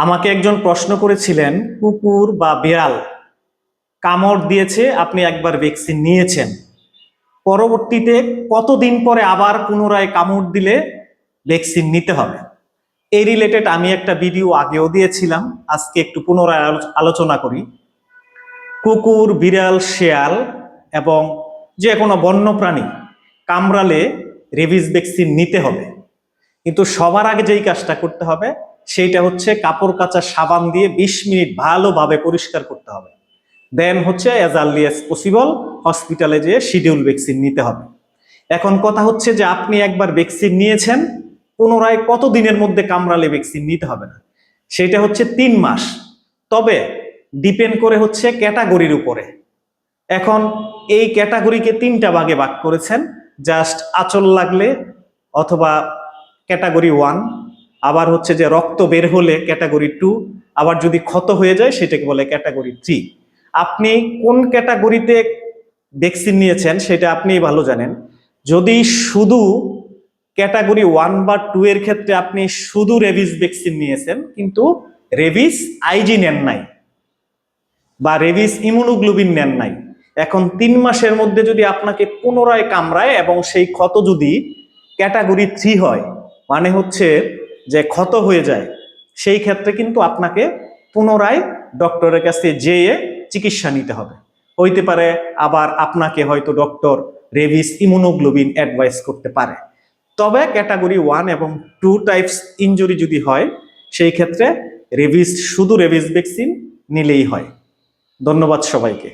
আমাকে একজন প্রশ্ন করেছিলেন, কুকুর বা বিড়াল কামড় দিয়েছে, আপনি একবার ভ্যাকসিন নিয়েছেন, পরবর্তীতে কতদিন পরে আবার পুনরায় কামড় দিলে ভ্যাকসিন নিতে হবে। এই রিলেটেড আমি একটা ভিডিও আগেও দিয়েছিলাম, আজকে একটু পুনরায় আলোচনা করি। কুকুর, বিড়াল, শেয়াল এবং যে কোনো বন্যপ্রাণী কামড়ালে রেবিস ভ্যাকসিন নিতে হবে, কিন্তু সবার আগে যেই কাজটা করতে হবে সেইটা হচ্ছে কাপড় কাচা সাবান দিয়ে 20 মিনিট ভালোভাবে পরিষ্কার করতে হবে। দেন হচ্ছে অ্যাজ আর্লি অ্যাজ পসিবল হসপিটালে যেয়ে শিডিউল ভ্যাকসিন নিতে হবে। এখন কথা হচ্ছে যে আপনি একবার ভ্যাকসিন নিয়েছেন, পুনরায় কত দিনের মধ্যে কামড়ালে ভ্যাকসিন নিতে হবে না, সেটা হচ্ছে 3 মাস। তবে ডিপেন্ড করে হচ্ছে ক্যাটাগরির উপরে। এখন এই ক্যাটাগরিকে 3টা ভাগে ভাগ করেছেন, জাস্ট আঁচল লাগলে অথবা ক্যাটাগরি 1, আবার হচ্ছে যে রক্ত বের হলে ক্যাটাগরি 2, আবার যদি ক্ষত হয়ে যায় সেটাকে বলে ক্যাটাগরি 3। আপনি কোন ক্যাটাগরিতে ভ্যাকসিন নিয়েছেন সেটা আপনিই ভালো জানেন। যদি শুধু ক্যাটাগরি 1 বা 2 এর ক্ষেত্রে আপনি শুধু রেবিস ভ্যাকসিন নিয়েছেন কিন্তু রেবিস আইজি নেন নাই বা রেবিস ইমিউনোগ্লোবিন নেন নাই, এখন 3 মাসের মধ্যে যদি আপনাকে পুনরায় কামড়ায় এবং সেই ক্ষত যদি ক্যাটাগরি 3 হয়, মানে হচ্ছে যে ক্ষত হয়ে যায়, সেই ক্ষেত্রে কিন্তু আপনাকে পুনরায় ডক্টরের কাছে যেয়ে চিকিৎসা নিতে হবে। হইতে পারে আবার আপনাকে হয়তো ডক্টর রেবিস ইমিউনোগ্লোবিন অ্যাডভাইস করতে পারে। তবে ক্যাটাগরি 1 এবং 2 টাইপস ইনজুরি যদি হয়, সেই ক্ষেত্রে শুধু রেবিস ভ্যাকসিন নিলেই হয়। ধন্যবাদ সবাইকে।